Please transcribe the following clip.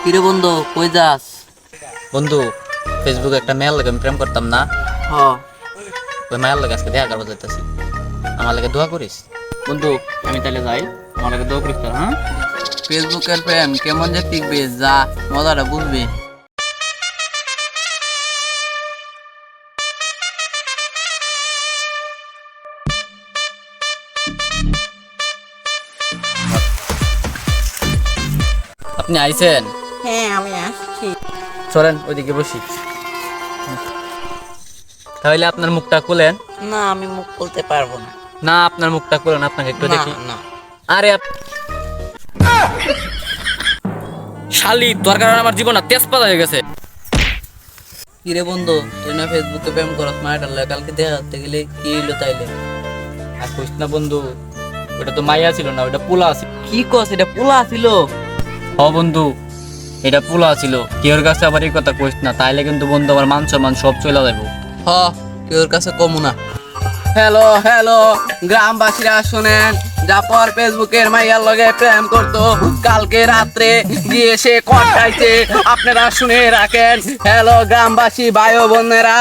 কিরে বন্ধু কই যাস? বন্ধু ফেসবুকে একটা মেয়ের লাগে আমি প্রেম করতাম না, হ ওই মায়ের লাগে আজকে দেখা করবো যাইতেছি। আমার লাগে দোয়া করিস। বন্ধু আমি তাহলে যাই, আমার লাগে দোয়া করিস তোর, হ্যাঁ? ফেসবুকের প্রেম কেমন যে টিকবে, যা মজাটা বুঝবি। আপনি আইছেন? হ্যাঁ আমি আসছি। চলেন ওইদিকে বসি। তাহলে আপনার মুখটা খুলেন। না আমি মুখ খুলতে পারবো না। না আপনার মুখটা খুলেন, আপনাকে একটু না দেখি। না আরে শালি তোর কারণে আমার জীবনটা তেজপাতা হয়ে গেছে। কিরে বন্ধু তুই না ফেসবুকে প্রেম করস মায়ের লাগে, কালকে দেখা করতে গেলে কি হইলো তাইলে? আর কইস না বন্ধু, ওটা তো মাইয়া ছিল না, ওটা পোলা ছিল। কি কস, এটা পোলা ছিল? হ বন্ধু, এটা পোলা ছিল। কেউর কাছে আবার এই কথা কইস না, তাইলে কিন্তু বন্ধু আমার মান সম্মান সব চলে যাবো। হ কেউর কাছে কমু না। হ্যালো হ্যালো গ্রামবাসীরা শুনেন, জাপর ফেসবুকের মাইয়ার লগে প্রেম করতো, কালকে রাত্রে গিয়ে সে কটাইছে, আপনারা শুনে রাখেন। হ্যালো গ্রামবাসী ভাই ও বোনেরা।